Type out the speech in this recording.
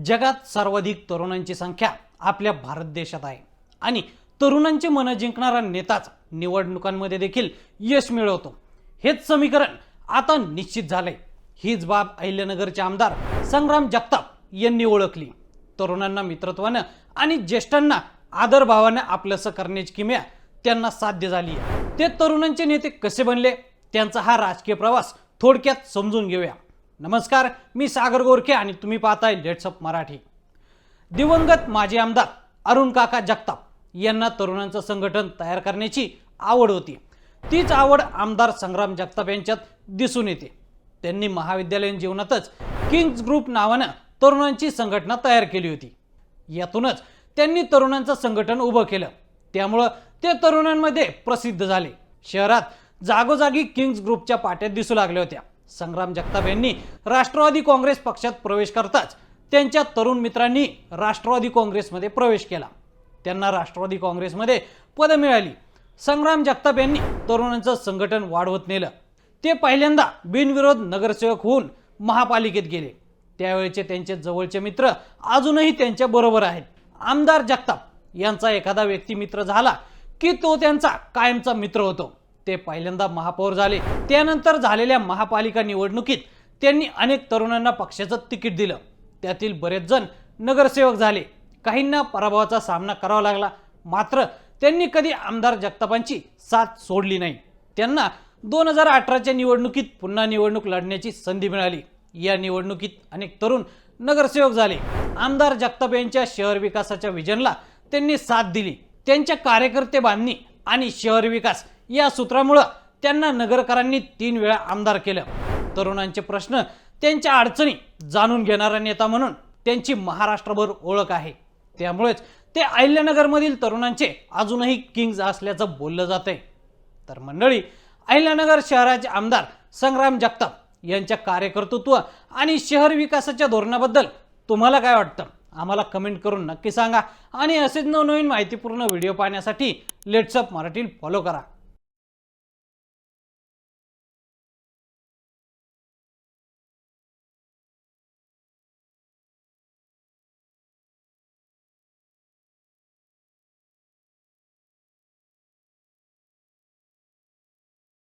जगात सर्वाधिक तरुणांची संख्या आपल्या भारत देशात आहे आणि तरुणांची मन जिंकणारा नेताच निवडणुकांमध्ये देखील यश मिळवतो। हेच समीकरण आता निश्चित झाले। हीच बाब अहिल्यानगरचे आमदार संग्राम जगताप यांनी ओळखली। तरुणांना मित्रत्वाने आणि ज्येष्ठांना आदरभावाने आपलंसं करण्याची किमया त्यांना साध्य झाली आहे। ते तरुणांचे नेते कसे बनले त्यांचा हा राजकीय प्रवास थोडक्यात समजून घेऊया। नमस्कार, मी सागर गोरखे आणि तुम्ही पाहताय लेट्स अप मराठी। दिवंगत माजी आमदार अरुण काका जगताप यांना तरुणांचं संघटन तयार करण्याची आवड होती। तीच आवड आमदार संग्राम जगताप यांच्यात दिसून येते। त्यांनी महाविद्यालयीन जीवनातच किंग्स ग्रुप नावाने तरुणांची संघटना तयार केली होती। यातूनच त्यांनी तरुणांचं संघटन उभं केलं। त्यामुळे ते तरुणांमध्ये प्रसिद्ध झाले। शहरात जागोजागी किंग्स ग्रुपच्या पाट्या दिसू लागल्या होत्या। संग्राम जगताप यांनी राष्ट्रवादी काँग्रेस पक्षात प्रवेश करताच त्यांच्या तरुण मित्रांनी राष्ट्रवादी काँग्रेसमध्ये प्रवेश केला। त्यांना राष्ट्रवादी काँग्रेसमध्ये पद मिळाली। संग्राम जगताप यांनी तरुणांचं संघटन वाढवत नेलं। ते पहिल्यांदा बिनविरोध नगरसेवक होऊन महापालिकेत गेले। त्यावेळेचे त्यांचे जवळचे मित्र अजूनही त्यांच्या बरोबर आहेत। आमदार जगताप यांचा एखादा व्यक्ती मित्र झाला की तो त्यांचा कायमचा मित्र होतो। ते पहिल्यांदा महापौर झाले। त्यानंतर झालेल्या महापालिका निवडणुकीत त्यांनी अनेक तरुणांना पक्षाचं तिकीट दिलं। त्यातील बरेच जण नगरसेवक झाले। काहींना पराभवाचा सामना करावा लागला, मात्र त्यांनी कधी आमदार जगतापांची साथ सोडली नाही। त्यांना 2018च्या निवडणुकीत पुन्हा निवडणूक लढण्याची संधी मिळाली। या निवडणुकीत अनेक तरुण नगरसेवक झाले। आमदार जगताप यांच्या शहर विकासाच्या विजनला त्यांनी साथ दिली। त्यांच्या कार्यकर्ते बांधणी आणि शहर विकास या सूत्रामुळे त्यांना नगरकरांनी 3 वेळा आमदार केलं। तरुणांचे प्रश्न, त्यांच्या अडचणी जाणून घेणारा नेता म्हणून त्यांची महाराष्ट्रभर ओळख आहे। त्यामुळेच ते अहिल्यानगरमधील तरुणांचे अजूनही किंग्ज असल्याचं बोललं जातंय। तर मंडळी, अहिल्यानगर शहराचे आमदार संग्राम जगताप यांच्या कार्यकर्तृत्व आणि शहर विकासाच्या धोरणाबद्दल तुम्हाला काय वाटतं आम्हाला कमेंट करून नक्की सांगा। आणि असेच नवनवीन माहितीपूर्ण व्हिडिओ पाहण्यासाठी लेट्स अप मराठी फॉलो करा।